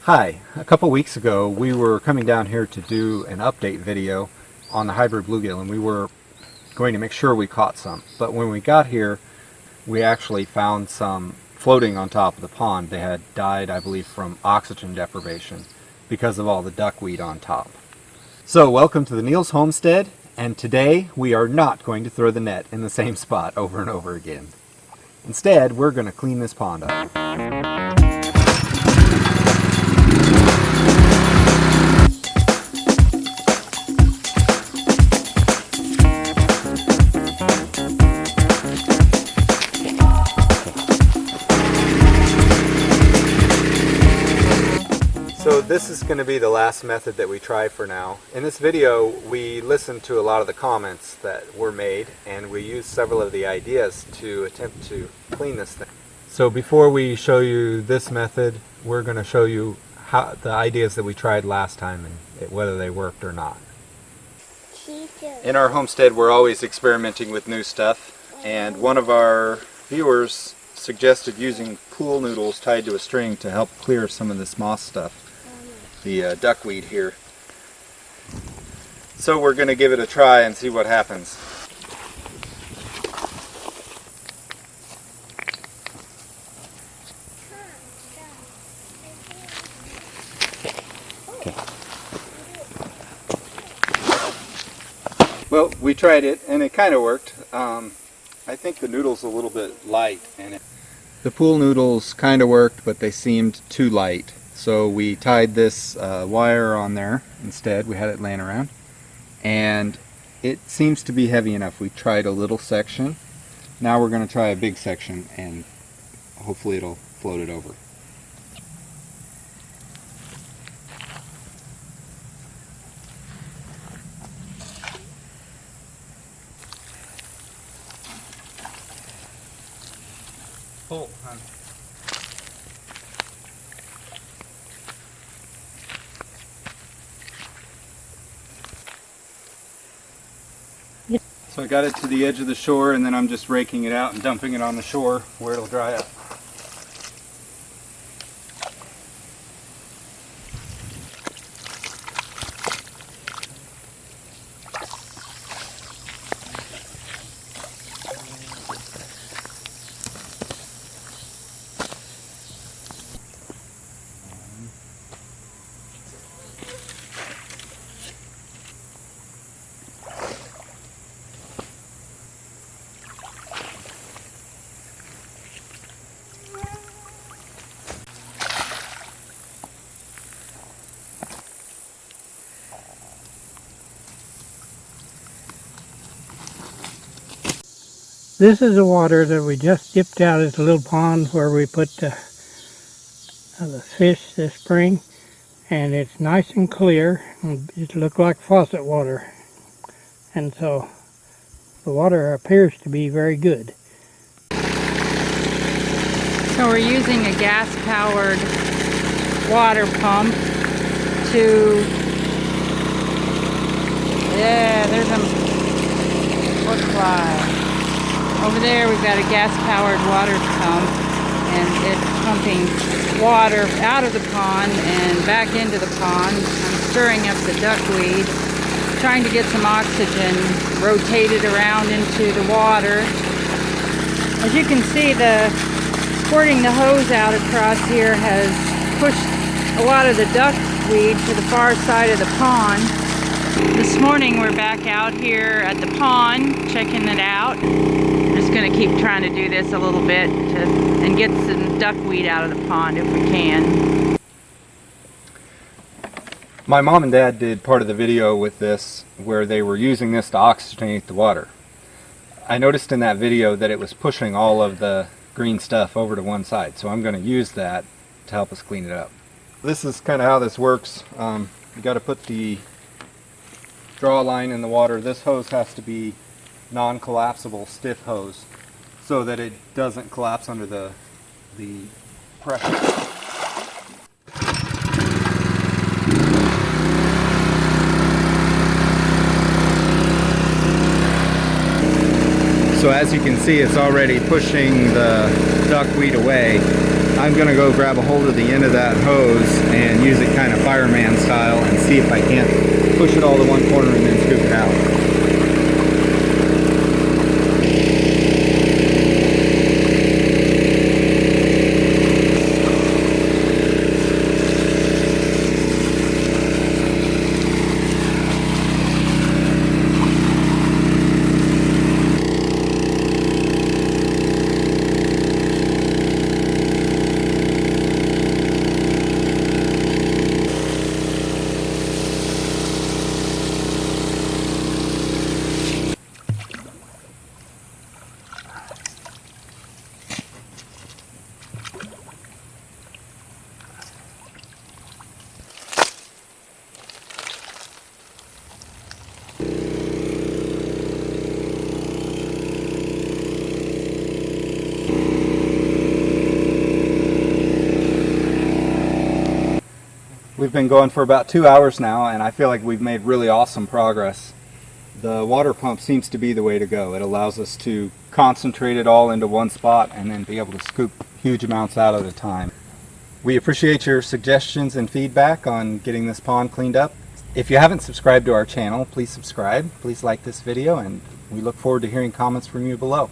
Hi, a couple weeks ago we were coming down here to do an update video on the hybrid bluegill, and we were going to make sure we caught some. But when we got here, we actually found some floating on top of the pond. They had died, I believe, from oxygen deprivation because of all the duckweed on top. So welcome to the Neil's Homestead, and today we are not going to throw the net in the same spot over and over again. Instead, we're going to clean this pond up. So this is going to be the last method that we try for now. In this video we listened to a lot of the comments that were made, and we used several of the ideas to attempt to clean this thing. So before we show you this method, we're going to show you how the ideas that we tried last time and whether they worked or not. In our homestead we're always experimenting with new stuff, and one of our viewers suggested using pool noodles tied to a string to help clear some of this moss stuff. The duckweed here. So we're going to give it a try and see what happens. Okay. Well, we tried it and it kind of worked. I think the noodle's a little bit light, and the pool noodles kind of worked, but they seemed too light. So we tied this wire on there instead. We had it laying around, and it seems to be heavy enough. We tried a little section. Now we're going to try a big section, and hopefully it'll float it over. Pull, honey. So I got it to the edge of the shore, and then I'm just raking it out and dumping it on the shore where it'll dry up. This is the water that we just dipped out of the little pond where we put the fish this spring, and it's nice and clear. It looked like faucet water, and so the water appears to be very good. So we're using a gas-powered water pump to, yeah, there's a hook fly. Over there we've got a gas-powered water pump, and it's pumping water out of the pond and back into the pond. I'm stirring up the duckweed, trying to get some oxygen rotated around into the water. As you can see, squirting the hose out across here has pushed a lot of the duckweed to the far side of the pond. This morning we're back out here at the pond checking it out. I'm just going to keep trying to do this a little bit and get some duckweed out of the pond if we can. My mom and dad did part of the video with this where they were using this to oxygenate the water. I noticed in that video that it was pushing all of the green stuff over to one side, so I'm going to use that to help us clean it up. This is kind of how this works. You got to put the draw line in the water. This hose has to be non-collapsible stiff hose so that it doesn't collapse under the pressure. So as you can see, it's already pushing the duckweed away. I'm going to go grab a hold of the end of that hose and use it kind of fireman style and see if I can't push it all to one corner and then scoop it out. We've been going for about 2 hours now, and I feel like we've made really awesome progress. The water pump seems to be the way to go. It allows us to concentrate it all into one spot and then be able to scoop huge amounts out at a time. We appreciate your suggestions and feedback on getting this pond cleaned up. If you haven't subscribed to our channel, please subscribe. Please like this video, and we look forward to hearing comments from you below.